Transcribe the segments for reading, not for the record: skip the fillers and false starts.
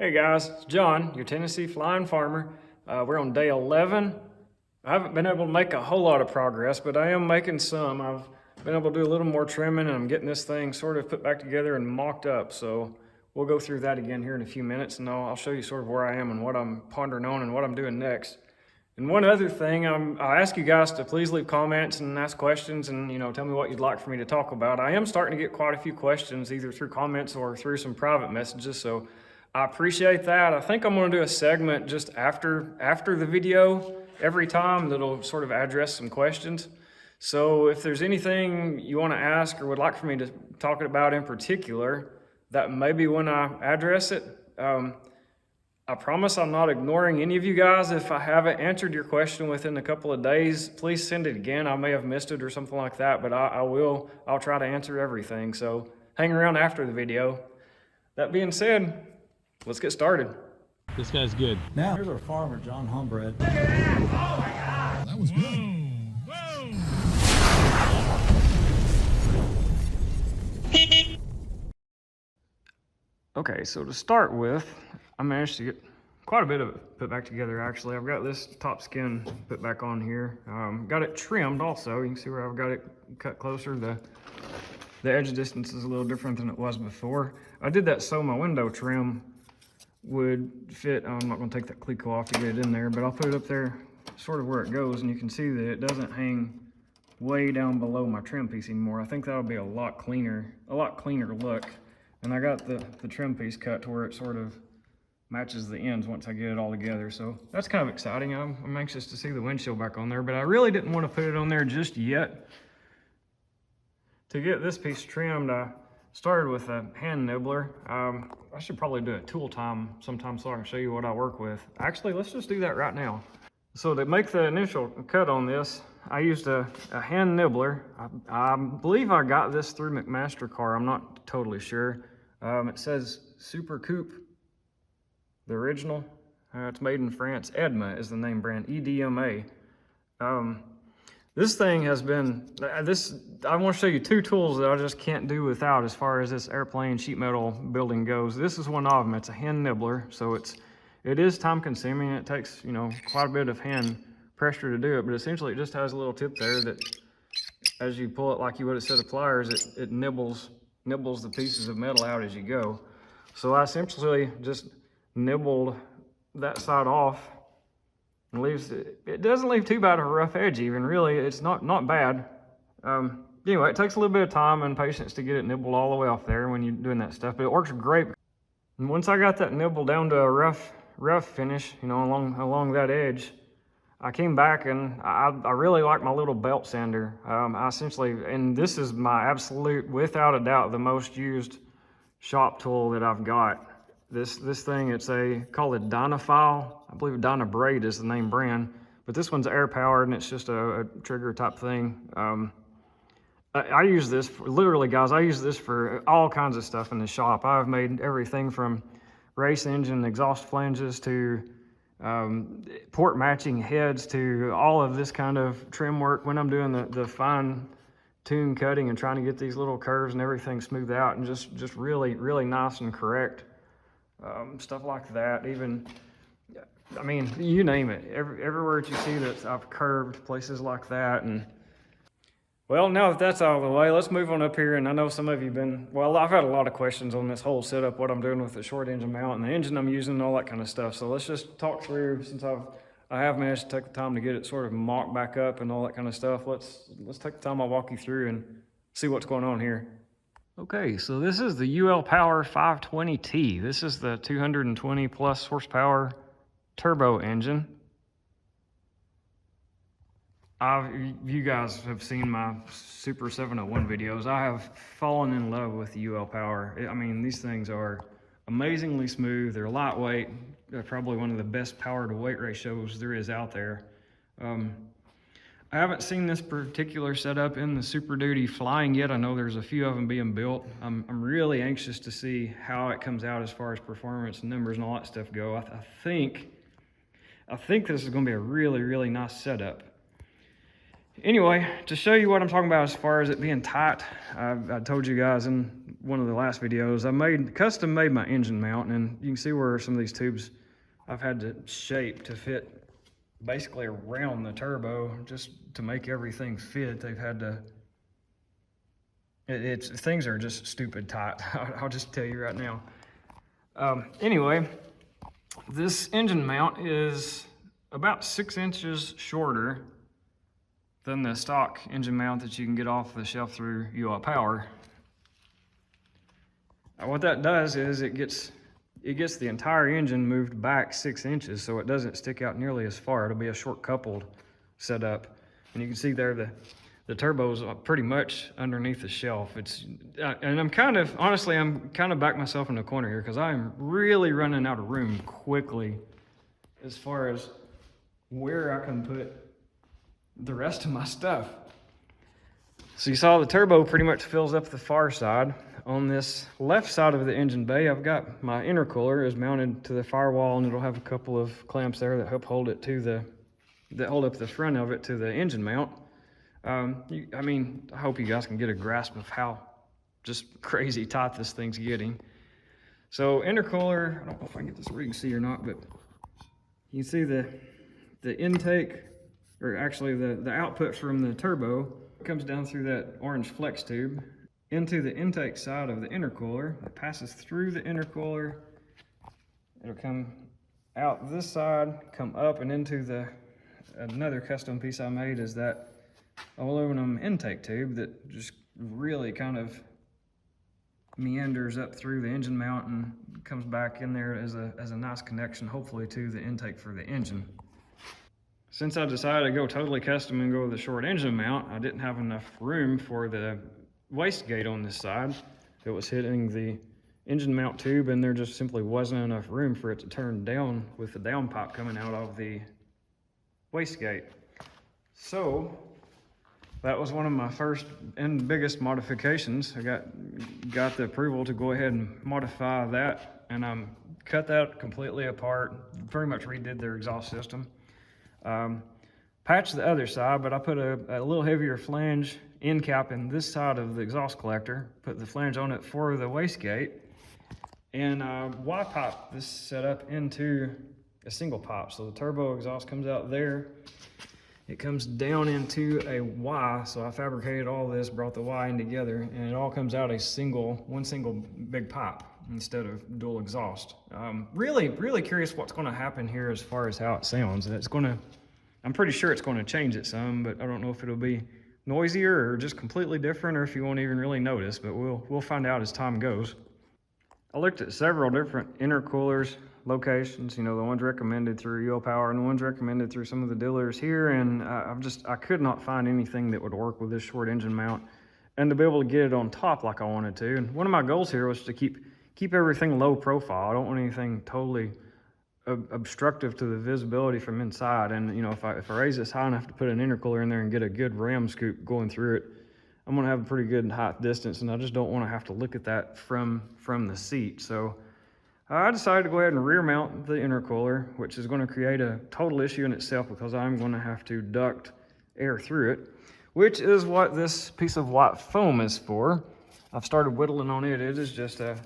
Hey guys, it's John, your Tennessee flying farmer. We're on day 11. I haven't been able to make a whole lot of progress, but I am making some. I've been able to do a little more trimming and I'm getting this thing sort of put back together and mocked up. So we'll go through that again here in a few minutes and I'll show you sort of where I am and what I'm pondering on and what I'm doing next. And one other thing, I ask you guys to please leave comments and ask questions and tell me what you'd like for me to talk about. I am starting to get quite a few questions either through comments or through some private messages, so I appreciate that. I think I'm going to do a segment just after the video every time that'll sort of address some questions. So if there's anything you want to ask or would like for me to talk about in particular, that may be when I address it. I promise I'm not ignoring any of you guys. If I haven't answered your question within a couple of days, please send it again. I may have missed it or something like that, but I'll try to answer everything. So hang around after the video. That being said, let's get started. This guy's good. Now, here's our farmer, John Homebred. Look at that! Oh my God! That was good. Okay, so to start with, I managed to get quite a bit of it put back together actually. I've got this top skin put back on here. Got it trimmed also. You can see where I've got it cut closer. The edge distance is a little different than it was before. I did that so my window trim would fit. I'm not going to take that cleco off to get it in there, but I'll put it up there sort of where it goes, and you can see that it doesn't hang way down below my trim piece anymore. I think that'll be a lot cleaner look. And I got the trim piece cut to where it sort of matches the ends once I get it all together. So that's kind of exciting. I'm anxious to see the windshield back on there, but I really didn't want to put it on there just yet. To get this piece trimmed, I started with a hand nibbler. I should probably do a tool time sometime so I can show you what I work with. Actually, let's just do that right now. So to make the initial cut on this, I used a hand nibbler. I believe I got this through McMaster-Carr. I'm not totally sure. It says Super Coupe, the original. It's made in France. Edma is the name brand, EDMA. This thing has been, I want to show you two tools that I just can't do without as far as this airplane sheet metal building goes. This is one of them. It's a hand nibbler, so it is time consuming. It takes, quite a bit of hand pressure to do it, but essentially it just has a little tip there that as you pull it like you would a set of pliers, it nibbles the pieces of metal out as you go. So I essentially just nibbled that side off and it doesn't leave too bad of a rough edge even, really. It's not bad. Anyway, it takes a little bit of time and patience to get it nibbled all the way off there when you're doing that stuff, but it works great. And once I got that nibble down to a rough finish, along that edge, I came back and I really like my little belt sander. I essentially, and this is my absolute, without a doubt, the most used shop tool that I've got. This thing, it's called a Dynafile. I believe Dynabraid is the name brand, but this one's air powered and it's just a trigger type thing. I use this for, literally guys, I use this for all kinds of stuff in the shop. I've made everything from race engine exhaust flanges to port matching heads to all of this kind of trim work when I'm doing the fine tune cutting and trying to get these little curves and everything smoothed out and just really, really nice and correct. Stuff like that. Even, I mean, you name it. Everywhere that you see that I've curved, places like that. And well, now that that's out of the way, let's move on up here. And I know some of you I've had a lot of questions on this whole setup, what I'm doing with the short engine mount and the engine I'm using and all that kind of stuff. So let's just talk through, since I have managed to take the time to get it sort of mocked back up and all that kind of stuff. Let's take the time. I'll walk you through and see what's going on here. Okay, so this is the UL Power 520T. This is the 220 plus horsepower turbo engine. You guys have seen my Super701 videos. I have fallen in love with the UL Power. I mean, these things are amazingly smooth. They're lightweight. They're probably one of the best power to weight ratios there is out there. I haven't seen this particular setup in the Super Duty flying yet. I know there's a few of them being built. I'm really anxious to see how it comes out as far as performance and numbers and all that stuff go. I think this is going to be a really, really nice setup. Anyway, to show you what I'm talking about as far as it being tight, I told you guys in one of the last videos, I custom made my engine mount, and you can see where some of these tubes I've had to shape to fit basically around the turbo just to make everything fit. They've had to, things are just stupid tight. I'll just tell you right now. Anyway, this engine mount is about 6 inches shorter than the stock engine mount that you can get off the shelf through UL Power. What that does is it gets the entire engine moved back 6 inches, so it doesn't stick out nearly as far. It'll be a short coupled setup, and you can see there the turbo's pretty much underneath the shelf. And I'm kind of backed myself in the corner here because I'm really running out of room quickly as far as where I can put the rest of my stuff. So you saw the turbo pretty much fills up the far side. On this left side of the engine bay, I've got my intercooler is mounted to the firewall, and it'll have a couple of clamps there that help hold it that hold up the front of it to the engine mount. I hope you guys can get a grasp of how just crazy tight this thing's getting. So intercooler, I don't know if I can get this where you can see or not, but you can see the intake, or actually the output from the turbo comes down through that orange flex tube into the intake side of the intercooler. It passes through the intercooler. It'll come out this side, come up and into another custom piece I made is that aluminum intake tube that just really kind of meanders up through the engine mount and comes back in there as a nice connection, hopefully, to the intake for the engine. Since I decided to go totally custom and go with a short engine mount, I didn't have enough room for the wastegate on this side. It was hitting the engine mount tube, and there just simply wasn't enough room for it to turn down with the down pipe coming out of the wastegate. So that was one of my first and biggest modifications. I got the approval to go ahead and modify that, and cut that completely apart, pretty much redid their exhaust system. Patched the other side, but I put a little heavier flange end cap in this side of the exhaust collector, put the flange on it for the wastegate, and Y-pipe this setup into a single pipe. So the turbo exhaust comes out there, it comes down into a Y, so I fabricated all this, brought the Y in together, and it all comes out one single big pipe instead of dual exhaust. Really curious what's going to happen here as far as how it sounds. I'm pretty sure it's going to change it some, but I don't know if it'll be noisier or just completely different, or if you won't even really notice, but we'll find out as time goes. I looked at several different intercoolers locations, the ones recommended through UL Power and the ones recommended through some of the dealers here, and I could not find anything that would work with this short engine mount and to be able to get it on top like I wanted to. And one of my goals here was to keep everything low profile. I don't want anything totally obstructive to the visibility from inside. And if I raise this high enough to put an intercooler in there and get a good ram scoop going through it, I'm going to have a pretty good height distance, and I just don't want to have to look at that from the seat. So I decided to go ahead and rear mount the intercooler, which is going to create a total issue in itself because I'm going to have to duct air through it, which is what this piece of white foam is for. I've started whittling on it. It is just a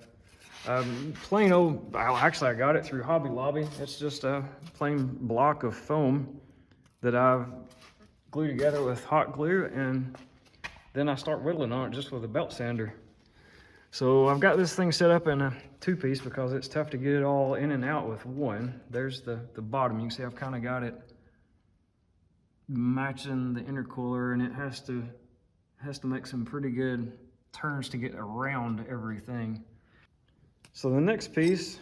plain old, actually I got it through Hobby Lobby. It's just a plain block of foam that I've glued together with hot glue, and then I start whittling on it just with a belt sander. So I've got this thing set up in a two-piece because it's tough to get it all in and out with one. There's the bottom. You can see I've kind of got it matching the intercooler, and it has to make some pretty good turns to get around everything. So the next piece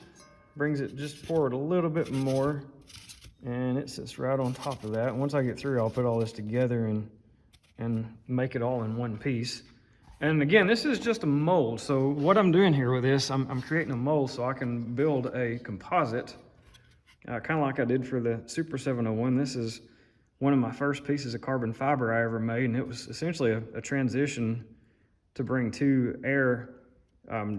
brings it just forward a little bit more, and it sits right on top of that. Once I get through, I'll put all this together and make it all in one piece. And again, this is just a mold. So what I'm doing here with this, I'm creating a mold so I can build a composite, kind of like I did for the Super 701. This is one of my first pieces of carbon fiber I ever made, and it was essentially a transition to bring two air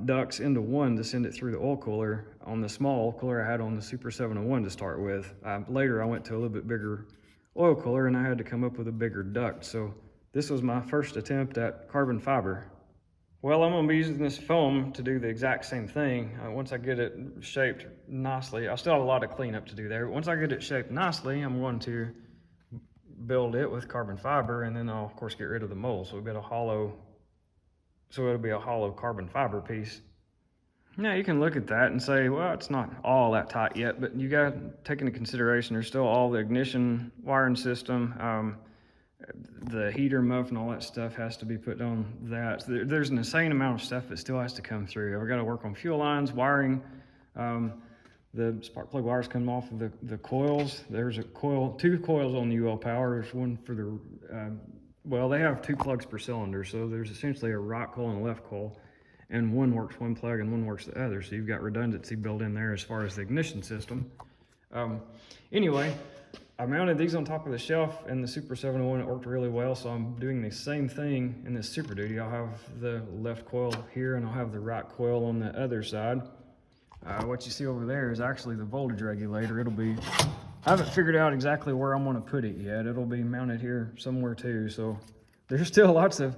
ducts into one to send it through the oil cooler on the small oil cooler I had on the Super 701 to start with. Later, I went to a little bit bigger oil cooler, and I had to come up with a bigger duct. So this was my first attempt at carbon fiber. Well, I'm gonna be using this foam to do the exact same thing. Once I get it shaped nicely, I still have a lot of cleanup to do there. But once I get it shaped nicely, I'm going to build it with carbon fiber, and then I'll of course get rid of the mold. So it'll be a hollow carbon fiber piece. Now you can look at that and say, well, it's not all that tight yet, but you got to take into consideration there's still all the ignition wiring system, the heater muff and all that stuff has to be put on that. So there's an insane amount of stuff that still has to come through. I've got to work on fuel lines, wiring, the spark plug wires come off of the coils. There's two coils on the UL Power. There's one for the, well, they have 2 plugs per cylinder, so there's essentially a right coil and a left coil, and one works one plug and one works the other. So you've got redundancy built in there as far as the ignition system. Anyway, I mounted these on top of the shelf in the Super 701. It worked really well, so I'm doing the same thing in this Super Duty. I'll have the left coil here and I'll have the right coil on the other side. What you see over there is actually the voltage regulator. I haven't figured out exactly where I'm gonna put it yet. It'll be mounted here somewhere too, so there's still lots of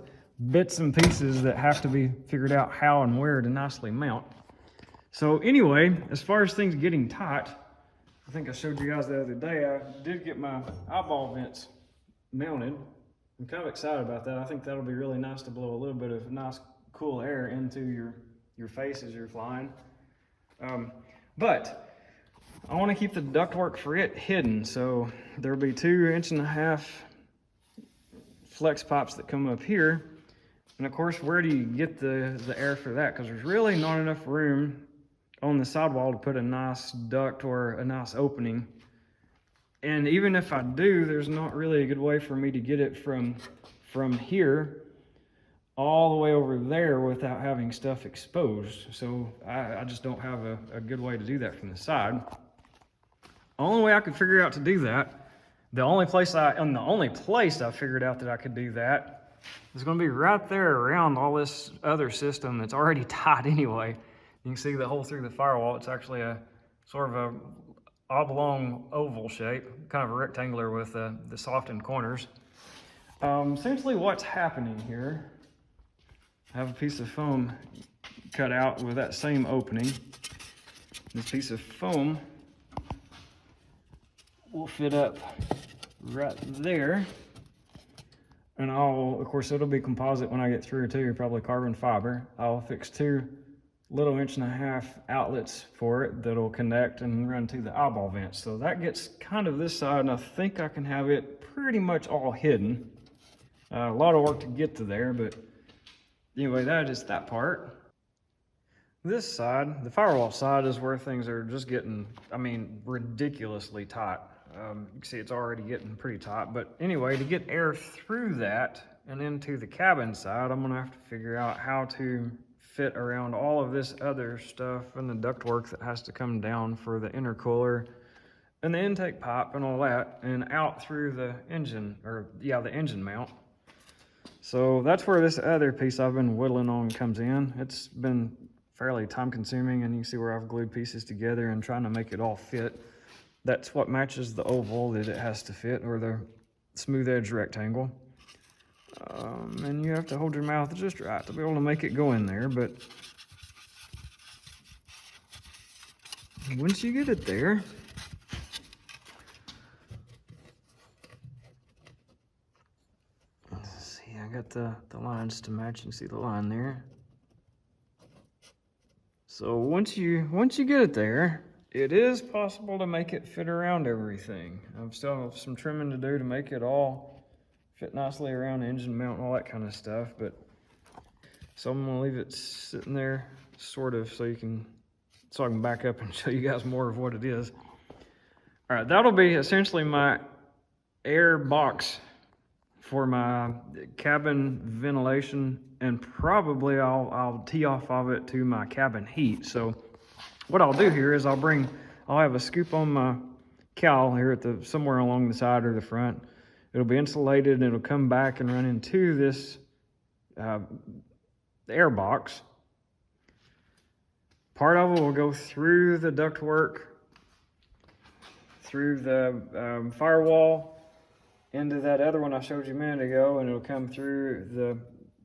bits and pieces that have to be figured out how and where to nicely mount. So anyway, as far as things getting tight, I think I showed you guys the other day, I did get my eyeball vents mounted. I'm kind of excited about that. I think that'll be really nice to blow a little bit of nice cool air into your face as you're flying. But I want to keep the ductwork for it hidden, so there'll be 2.5 inch flex pipes that come up here. And of course, where do you get the air for that? Because there's really not enough room on the sidewall to put a nice duct or a nice opening. And even if I do, there's not really a good way for me to get it from here all the way over there without having stuff exposed. So I just don't have a good way to do that from the side. The only way I could figure out to do that, the only place I figured out that I could do that is going to be right there around all this other system that's already tight anyway. You can see the hole through the firewall. It's actually a sort of a oblong oval shape, kind of a rectangular with the softened corners. Essentially what's happening here, I have a piece of foam cut out with that same opening. This piece of foam will fit up right there. And of course it'll be composite when I get through too, probably carbon fiber. I'll fix 2 little 1.5 inch outlets for it that'll connect and run to the eyeball vents. So that gets kind of this side, and I think I can have it pretty much all hidden. A lot of work to get to there, but anyway, that is that part. This side, the firewall side, is where things are just getting, ridiculously tight. You can see it's already getting pretty tight, but anyway, to get air through that and into the cabin side, I'm gonna have to figure out how to fit around all of this other stuff and the ductwork that has to come down for the intercooler and the intake pipe and all that, and out through the engine, the engine mount. So that's where this other piece I've been whittling on comes in. It's been fairly time consuming, and you can see where I've glued pieces together and trying to make it all fit. That's what matches the oval that it has to fit, or the smooth edge rectangle. And you have to hold your mouth just right to be able to make it go in there, but once you get it there, let's see, I got the lines to match. You can see the line there. So once you get it there, it is possible to make it fit around everything. I still have some trimming to do to make it all fit nicely around the engine mount and all that kind of stuff, so I'm gonna leave it sitting there sort of so I can back up and show you guys more of what it is. All right, that'll be essentially my air box for my cabin ventilation, and probably I'll tee off of it to my cabin heat. So what I'll do here is I'll have a scoop on my cowl here somewhere along the side or the front. It'll be insulated and it'll come back and run into this air box. Part of it will go through the ductwork, through the firewall, into that other one I showed you a minute ago, and it'll come through the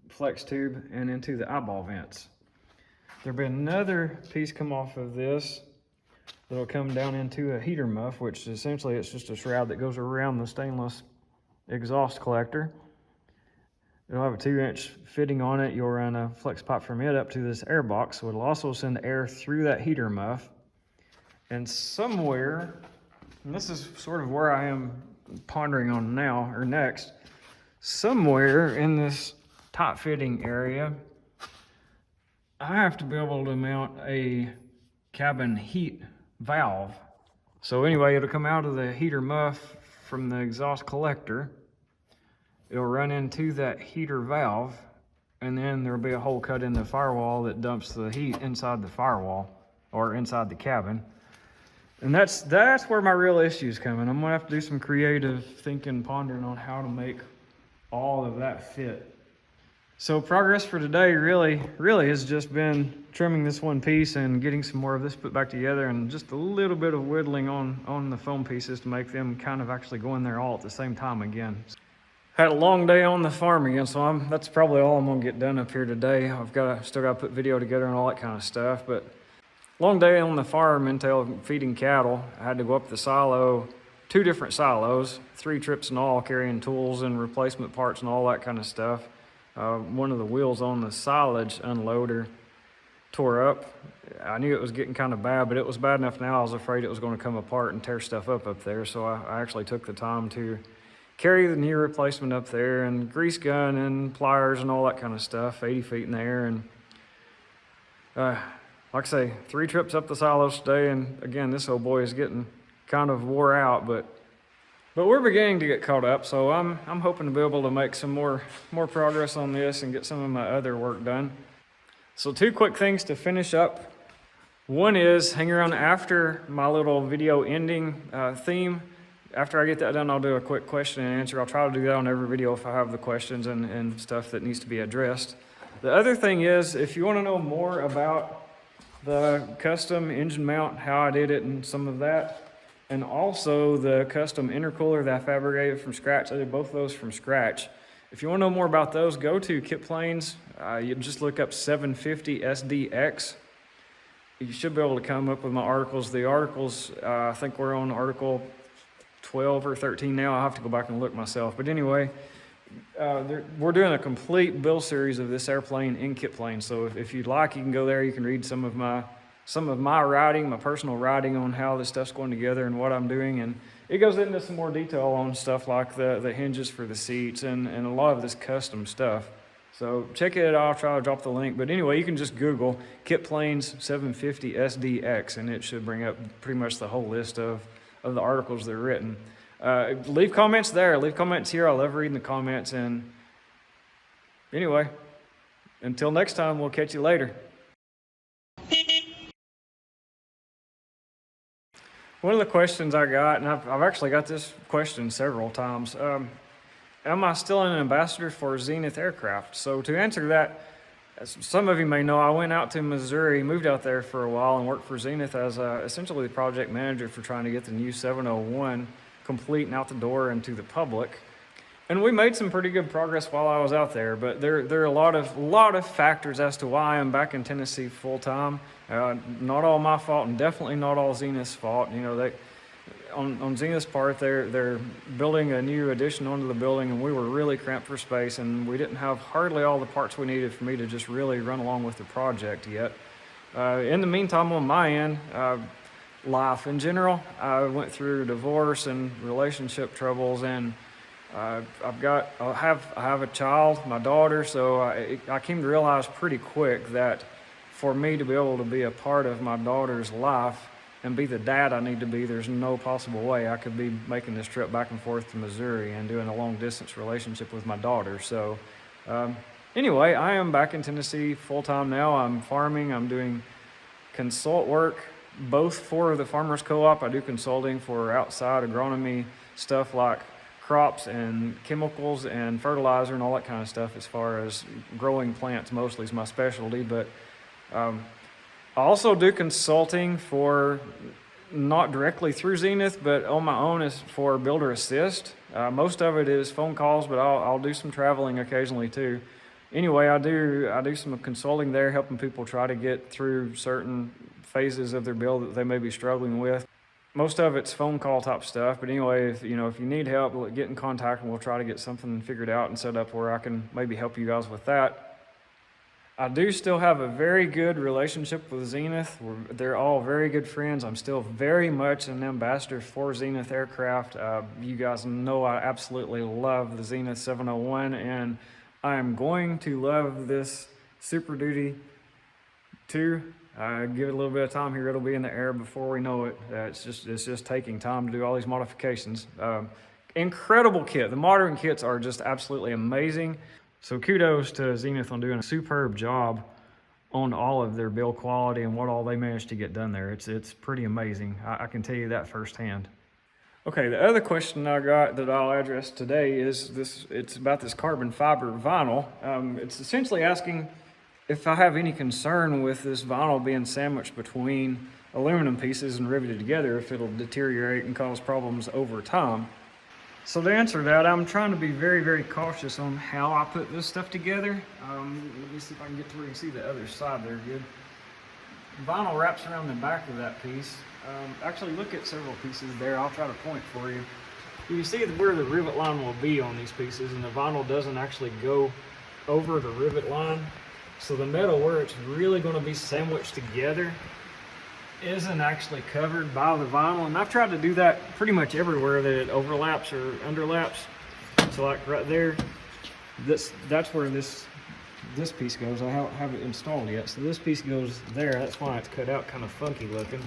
flex tube and into the eyeball vents. There'll be another piece come off of this that'll come down into a heater muff, which essentially it's just a shroud that goes around the stainless exhaust collector. It'll have a 2-inch fitting on it. You'll run a flex pipe from it up to this air box, so it'll also send air through that heater muff. And somewhere, and this is sort of where I am pondering on now, or next, somewhere in this top fitting area, I have to be able to mount a cabin heat valve. So anyway, it'll come out of the heater muff from the exhaust collector. It'll run into that heater valve, and then there'll be a hole cut in the firewall that dumps the heat inside the firewall or inside the cabin. And that's where my real issue is coming. I'm gonna have to do some creative thinking, pondering on how to make all of that fit. So progress for today really has just been trimming this one piece and getting some more of this put back together, and just a little bit of whittling on the foam pieces to make them kind of actually go in there all at the same time again. Had a long day on the farm again, so that's probably all I'm gonna get done up here today. Still gotta put video together and all that kind of stuff, but long day on the farm until feeding cattle. I had to go up the silo, 2 different silos, 3 trips in all, carrying tools and replacement parts and all that kind of stuff. One of the wheels on the silage unloader tore up. I knew it was getting kind of bad, but it was bad enough now I was afraid it was going to come apart and tear stuff up there. So I actually took the time to carry the new replacement up there, and grease gun and pliers and all that kind of stuff, 80 feet in the air. And like I say, 3 trips up the silos today, and again, this old boy is getting kind of wore out, but we're beginning to get caught up, so I'm hoping to be able to make some more progress on this and get some of my other work done. So 2 quick things to finish up. One is hang around after my little video ending theme. After I get that done, I'll do a quick question and answer. I'll try to do that on every video if I have the questions and stuff that needs to be addressed. The other thing is, if you want to know more about the custom engine mount, how I did it and some of that, and also the custom intercooler that I fabricated from scratch. I did both of those from scratch. If you want to know more about those, go to Kitplanes. You just look up 750SDX. You should be able to come up with my articles. The articles, I think we're on article 12 or 13 now. I'll have to go back and look myself. But anyway, we're doing a complete build series of this airplane in Kitplanes. So if you'd like, you can go there. You can read some of my writing, my personal writing on how this stuff's going together and what I'm doing. And it goes into some more detail on stuff like the hinges for the seats and a lot of this custom stuff. So check it out. I'll try to drop the link. But anyway, you can just Google Kitplanes 750SDX, and it should bring up pretty much the whole list of the articles that are written. Leave comments there. Leave comments here. I love reading the comments. And anyway, until next time, we'll catch you later. One of the questions I got, and I've actually got this question several times, am I still an ambassador for Zenith aircraft? So to answer that, as some of you may know, I went out to Missouri, moved out there for a while, and worked for Zenith as essentially the project manager for trying to get the new 701 complete and out the door and to the public. And we made some pretty good progress while I was out there, but there are a lot of factors as to why I'm back in Tennessee full time. Not all my fault, and definitely not all Zenith's fault. You know, on Zenith's part, they're building a new addition onto the building, and we were really cramped for space, and we didn't have hardly all the parts we needed for me to just really run along with the project yet. In the meantime, on my end, life in general, I went through divorce and relationship troubles, and I have a child, my daughter, so I came to realize pretty quick that for me to be able to be a part of my daughter's life and be the dad I need to be, there's no possible way I could be making this trip back and forth to Missouri and doing a long distance relationship with my daughter. So anyway, I am back in Tennessee full time now. I'm farming, I'm doing consult work, both for the Farmers Co-op. I do consulting for outside agronomy stuff like crops and chemicals and fertilizer and all that kind of stuff, as far as growing plants mostly is my specialty. But I also do consulting for not directly through Zenith, but on my own is for Builder Assist. Most of it is phone calls, but I'll do some traveling occasionally too. Anyway, I do some consulting there, helping people try to get through certain phases of their build that they may be struggling with. Most of it's phone call type stuff, but anyway, if you need help, get in contact and we'll try to get something figured out and set up where I can maybe help you guys with that. I do still have a very good relationship with Zenith. They're all very good friends. I'm still very much an ambassador for Zenith aircraft. You guys know I absolutely love the Zenith 701, and I am going to love this Super Duty too. Give it a little bit of time here, it'll be in the air before we know it. It's just taking time to do all these modifications. Incredible kit. The modern kits are just absolutely amazing. So kudos to Zenith on doing a superb job on all of their build quality and what all they managed to get done there. It's pretty amazing. I can tell you that firsthand. Okay, the other question I got that I'll address today is this. It's about this carbon fiber vinyl. It's essentially asking if I have any concern with this vinyl being sandwiched between aluminum pieces and riveted together, if it'll deteriorate and cause problems over time. So to answer that, I'm trying to be very, very cautious on how I put this stuff together. Let me see if I can get to where you can see the other side there good. Vinyl wraps around the back of that piece. Actually, look at several pieces there. I'll try to point for you. You can see where the rivet line will be on these pieces, and the vinyl doesn't actually go over the rivet line. So the metal where it's really going to be sandwiched together isn't actually covered by the vinyl, and I've tried to do that pretty much everywhere that it overlaps or underlaps. So like right there, that's where this piece goes. I don't have it installed yet, so this piece goes there. That's why it's cut out kind of funky looking.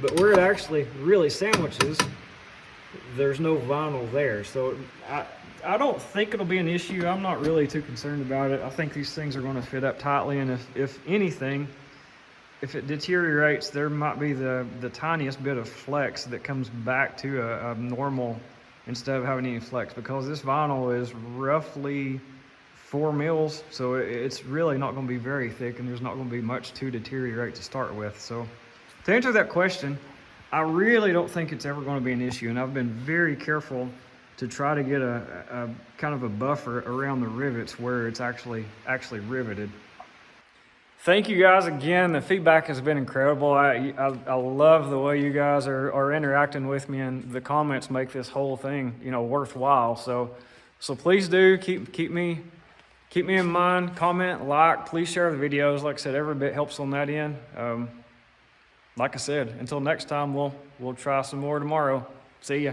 But where it actually really sandwiches, there's no vinyl there. So I don't think it'll be an issue. I'm not really too concerned about it. I think these things are going to fit up tightly, and if anything, if it deteriorates, there might be the tiniest bit of flex that comes back to a normal instead of having any flex, because this vinyl is roughly 4 mils, so it's really not going to be very thick, and there's not going to be much to deteriorate to start with. So to answer that question, I really don't think it's ever going to be an issue, and I've been very careful to try to get a kind of a buffer around the rivets where it's actually riveted. Thank you guys again. The feedback has been incredible. I love the way you guys are interacting with me, and the comments make this whole thing, worthwhile. So please do keep me in mind. Comment, like, please share the videos. Like I said, every bit helps on that end. Like I said, until next time, we'll try some more tomorrow. See ya.